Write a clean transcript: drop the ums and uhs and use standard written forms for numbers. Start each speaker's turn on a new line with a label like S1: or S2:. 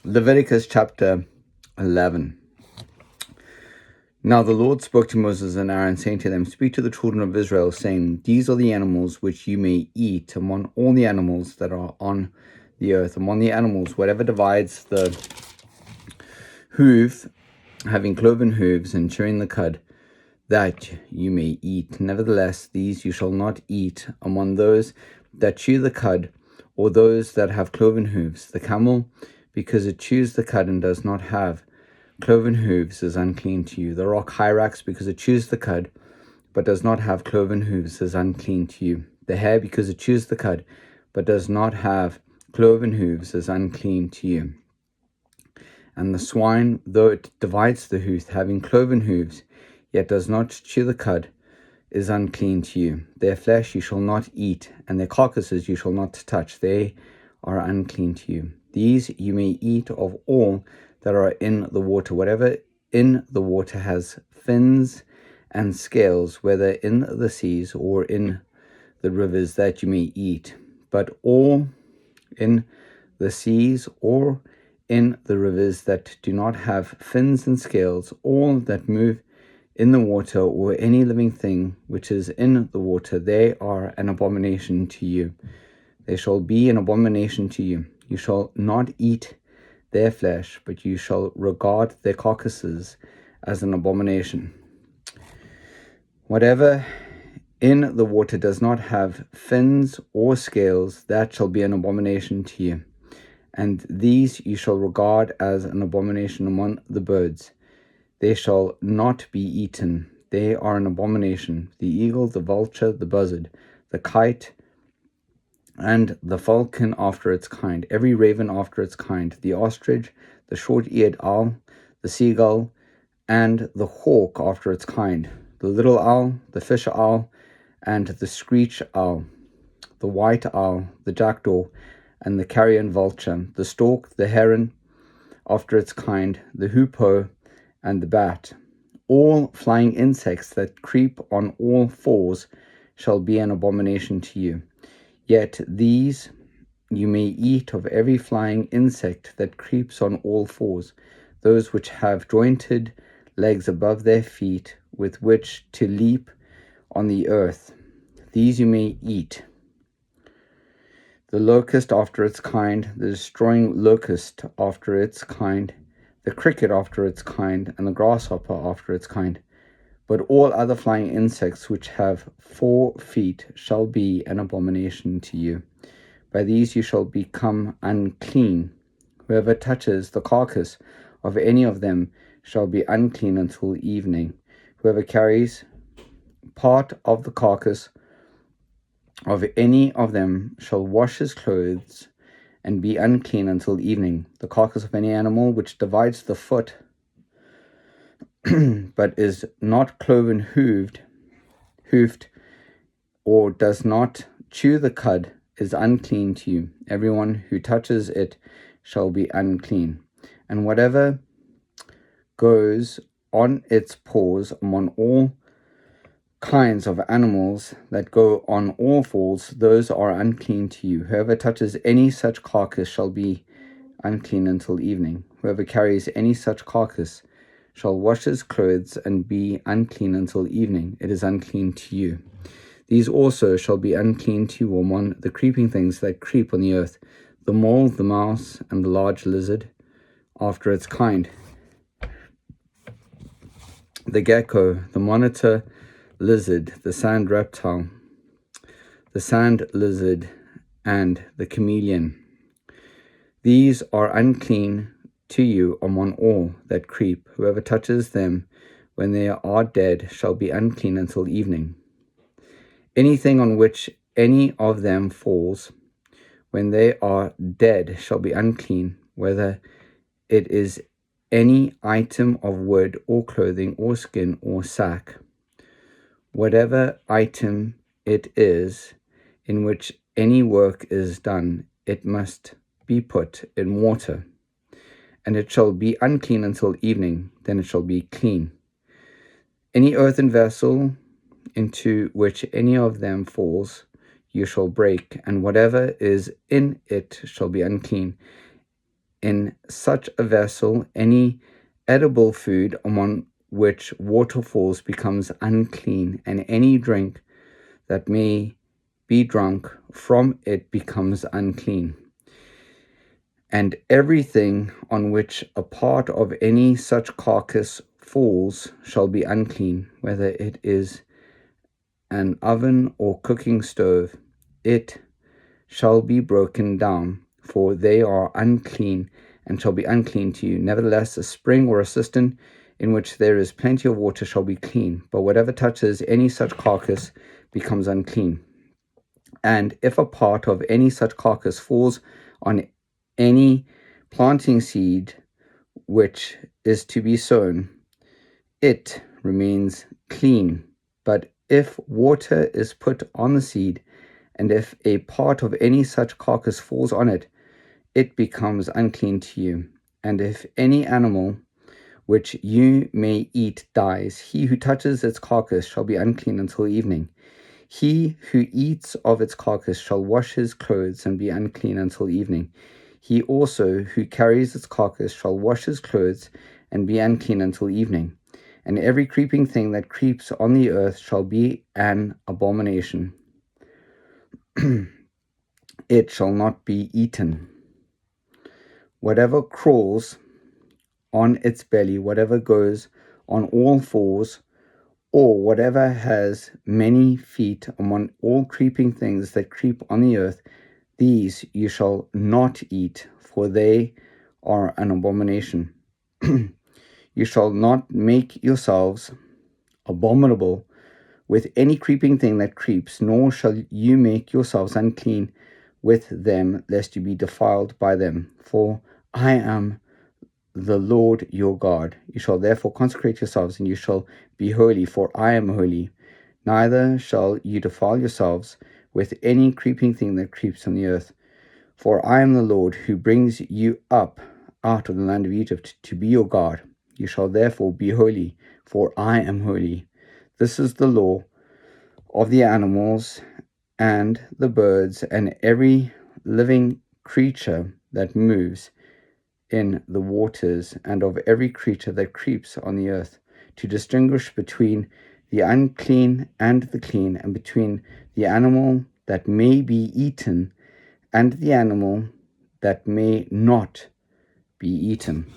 S1: Leviticus chapter 11. Now the Lord spoke to Moses and Aaron, saying to them, Speak to the children of Israel, saying, These are the animals which you may eat among all the animals that are on the earth. Among the animals, whatever divides the hoof, having cloven hooves, and chewing the cud, that you may eat. Nevertheless, these you shall not eat among those that chew the cud, or those that have cloven hooves. The camel, because it chews the cud and does not have cloven hooves, is unclean to you. The rock hyrax, because it chews the cud, but does not have cloven hooves, is unclean to you. The hare, because it chews the cud, but does not have cloven hooves, is unclean to you. And the swine, though it divides the hoof, having cloven hooves, yet does not chew the cud, is unclean to you. Their flesh you shall not eat, and their carcasses you shall not touch. They are unclean to you. These you may eat of all that are in the water. Whatever in the water has fins and scales, whether in the seas or in the rivers, that you may eat. But all in the seas or in the rivers that do not have fins and scales, all that move in the water, or any living thing which is in the water, they are an abomination to you. They shall be an abomination to you. You shall not eat their flesh, but you shall regard their carcasses as an abomination. Whatever in the water does not have fins or scales, that shall be an abomination to you. And these you shall regard as an abomination among the birds. They shall not be eaten. They are an abomination. The eagle, the vulture, the buzzard, the kite, and the falcon after its kind, every raven after its kind, the ostrich, the short-eared owl, the seagull, and the hawk after its kind, the little owl, the fish owl, and the screech owl, the white owl, the jackdaw, and the carrion vulture, the stork, the heron after its kind, the hoopoe, and the bat. All flying insects that creep on all fours shall be an abomination to you. Yet these you may eat of every flying insect that creeps on all fours, those which have jointed legs above their feet, with which to leap on the earth. These you may eat. The locust after its kind, the destroying locust after its kind, the cricket after its kind, and the grasshopper after its kind. But all other flying insects which have 4 feet shall be an abomination to you. By these you shall become unclean. Whoever touches the carcass of any of them shall be unclean until evening. Whoever carries part of the carcass of any of them shall wash his clothes and be unclean until evening. The carcass of any animal which divides the foot, but is not cloven hoofed, or does not chew the cud, is unclean to you. Everyone who touches it shall be unclean. And whatever goes on its paws among all kinds of animals that go on all fours, those are unclean to you. Whoever touches any such carcass shall be unclean until evening. Whoever carries any such carcass shall wash his clothes and be unclean until evening. It is unclean to you. These also shall be unclean to you among the creeping things that creep on the earth, the mole, the mouse, and the large lizard after its kind, the gecko, the monitor lizard, the sand reptile, the sand lizard, and the chameleon. These are unclean to you among all that creep. Whoever touches them when they are dead shall be unclean until evening. Anything on which any of them falls when they are dead shall be unclean, whether it is any item of wood or clothing or skin or sack. Whatever item it is in which any work is done, it must be put in water, and it shall be unclean until evening, then it shall be clean. Any earthen vessel into which any of them falls, you shall break, and whatever is in it shall be unclean. in such a vessel any edible food among which water falls becomes unclean, and any drink that may be drunk from it becomes unclean. And everything on which a part of any such carcass falls shall be unclean, whether it is an oven or cooking stove. It shall be broken down, for they are unclean, and shall be unclean to you. Nevertheless, a spring or a cistern in which there is plenty of water shall be clean, but whatever touches any such carcass becomes unclean. And if a part of any such carcass falls on any planting seed which is to be sown, it remains clean. But if water is put on the seed, and if a part of any such carcass falls on it, it becomes unclean to you. And if any animal which you may eat dies, he who touches its carcass shall be unclean until evening. He who eats of its carcass shall wash his clothes and be unclean until evening. He also who carries its carcass shall wash his clothes and be unclean until evening. And every creeping thing that creeps on the earth shall be an abomination. It shall not be eaten. Whatever crawls on its belly, whatever goes on all fours, or whatever has many feet among all creeping things that creep on the earth, these you shall not eat, for they are an abomination. You shall not make yourselves abominable with any creeping thing that creeps, nor shall you make yourselves unclean with them, lest you be defiled by them. For I am the Lord your God. You shall therefore consecrate yourselves, and you shall be holy, for I am holy. Neither shall you defile yourselves with any creeping thing that creeps on the earth. For I am the Lord who brings you up out of the land of Egypt to be your God. You shall therefore be holy, for I am holy. This is the law of the animals and the birds and every living creature that moves in the waters, and of every creature that creeps on the earth, to distinguish between the unclean and the clean, and between the animal that may be eaten and the animal that may not be eaten.